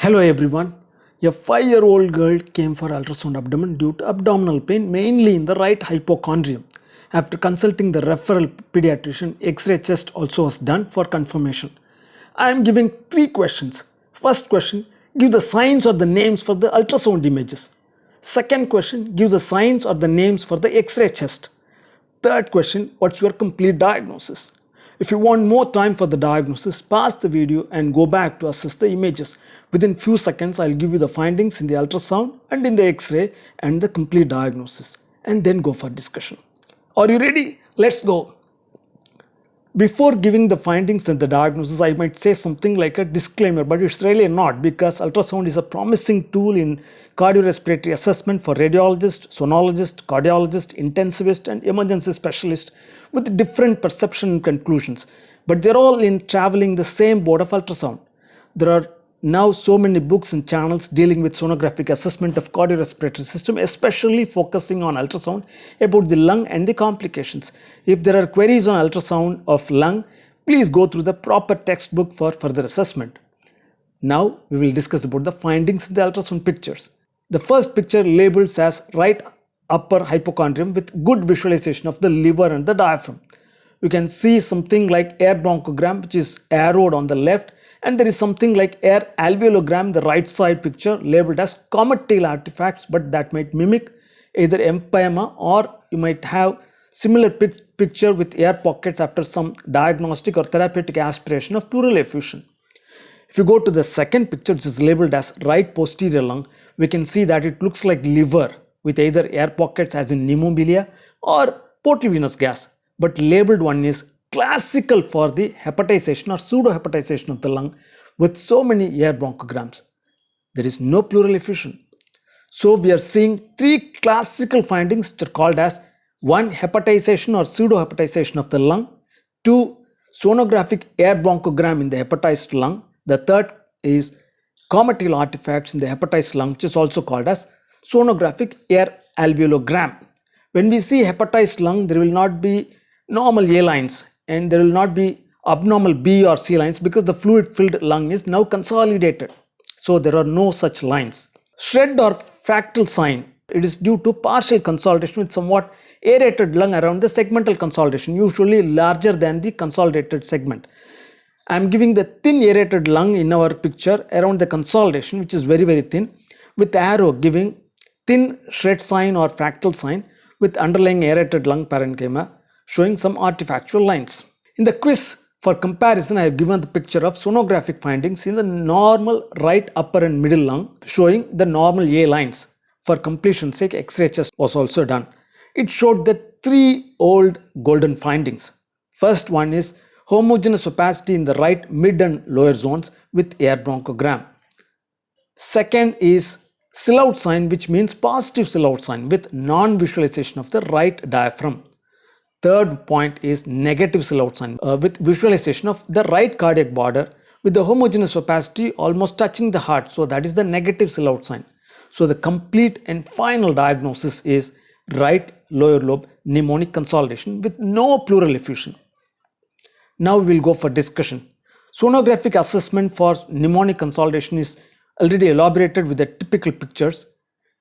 Hello everyone. A 5-year-old girl came for ultrasound abdomen due to abdominal pain, mainly in the right hypochondrium. After consulting the referral pediatrician, X-ray chest also was done for confirmation. I am giving 3 questions. First question, give the signs or the names for the ultrasound images. Second question, give the signs or the names for the X-ray chest. Third question, what's your complete diagnosis? If you want more time for the diagnosis, pause the video and go back to assess the images. Within few seconds, I'll give you the findings in the ultrasound and in the X-ray and the complete diagnosis, and then go for discussion. Are you ready? Let's go. Before giving the findings and the diagnosis, I might say something like a disclaimer, but it's really not, because ultrasound is a promising tool in cardiorespiratory assessment for radiologist, sonologist, cardiologist, intensivist, and emergency specialist with different perception and conclusions. But they're all in traveling the same boat of ultrasound. There are now so many books and channels dealing with sonographic assessment of cardiorespiratory system, especially focusing on ultrasound about the lung and the complications. If there are queries on ultrasound of lung, please go through the proper textbook for further assessment. Now we will discuss about the findings in the ultrasound pictures. The first picture labeled as right upper hypochondrium with good visualization of the liver and the diaphragm. You can see something like air bronchogram, which is arrowed on the left, and there is something like air alveologram, the right side picture, labeled as comet tail artifacts, but that might mimic either empyema, or you might have similar picture with air pockets after some diagnostic or therapeutic aspiration of pleural effusion. If you go to the second picture, which is labeled as right posterior lung, we can see that it looks like liver with either air pockets as in pneumobilia or portal venous gas, but labeled one is classical for the hepatization or pseudo-hepatization of the lung with so many air bronchograms. There is no pleural effusion. So we are seeing 3 classical findings which are called as 1. Hepatization or pseudo-hepatization of the lung, 2. Sonographic air bronchogram in the hepatized lung, the third is comet tail artifacts in the hepatized lung, which is also called as sonographic air alveologram. When we see hepatized lung, there will not be normal A lines and there will not be abnormal B or C lines, because the fluid filled lung is now consolidated. So there are no such lines. Shred or fractal sign, it is due to partial consolidation with somewhat aerated lung around the segmental consolidation, usually larger than the consolidated segment. I am giving the thin aerated lung in our picture around the consolidation, which is very thin, with arrow giving thin shred sign or fractal sign with underlying aerated lung parenchyma showing some artifactual lines. In the quiz for comparison, I have given the picture of sonographic findings in the normal right upper and middle lung showing the normal A lines. For completion's sake, X-ray chest was also done. It showed the 3 old golden findings. First one is homogeneous opacity in the right mid and lower zones with air bronchogram. Second is silhouette sign, which means positive silhouette sign with non-visualization of the right diaphragm. Third point is negative silhouette sign with visualization of the right cardiac border with the homogeneous opacity almost touching the heart. So that is the negative silhouette sign. So the complete and final diagnosis is right lower lobe pneumonic consolidation with no pleural effusion. Now we will go for discussion. Sonographic assessment for pneumonic consolidation is already elaborated with the typical pictures.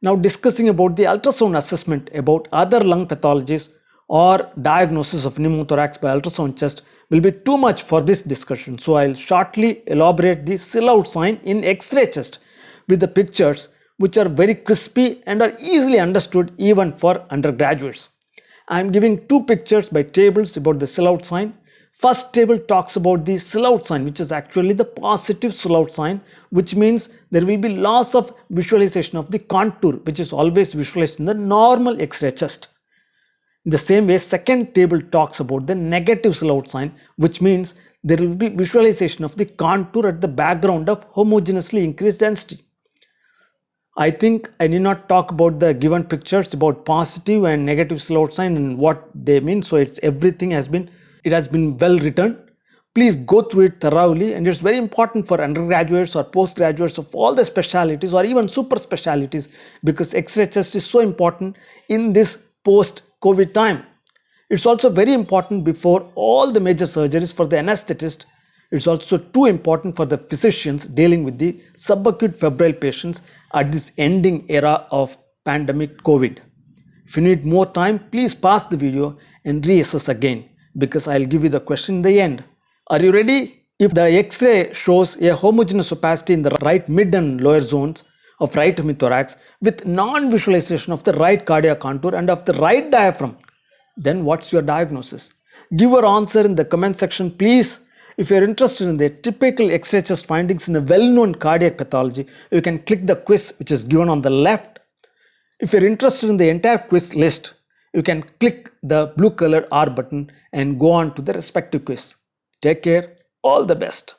Now discussing about the ultrasound assessment about other lung pathologies or diagnosis of pneumothorax by ultrasound chest will be too much for this discussion. So I'll shortly elaborate the silhouette sign in X-ray chest with the pictures, which are very crispy and are easily understood even for undergraduates. I am giving 2 pictures by tables about the silhouette sign. First table talks about the silhouette sign, which is actually the positive silhouette sign, which means there will be loss of visualization of the contour, which is always visualized in the normal X-ray chest. In the same way, second table talks about the negative silhouette sign, which means there will be visualization of the contour at the background of homogeneously increased density. I think I need not talk about the given pictures about positive and negative silhouette sign and what they mean. So everything has been well written. Please go through it thoroughly, and it's very important for undergraduates or postgraduates of all the specialities or even super specialities, because X-ray chest is so important in this post-COVID time. It's also very important before all the major surgeries for the anesthetist It's also too important for the physicians dealing with the subacute febrile patients at this ending era of pandemic COVID. If you need more time, please pause the video and reassess again because I'll give you the question in the end. Are you ready? If the X-ray shows a homogeneous opacity in the right mid and lower zones of right hemithorax with non-visualization of the right cardiac contour and of the right diaphragm, then what's your diagnosis? Give your answer in the comment section, please. If you're interested in the typical X-ray chest findings in a well-known cardiac pathology, you can click the quiz which is given on the left. If you're interested in the entire quiz list, you can click the blue colored R button and go on to the respective quiz. Take care. All the best.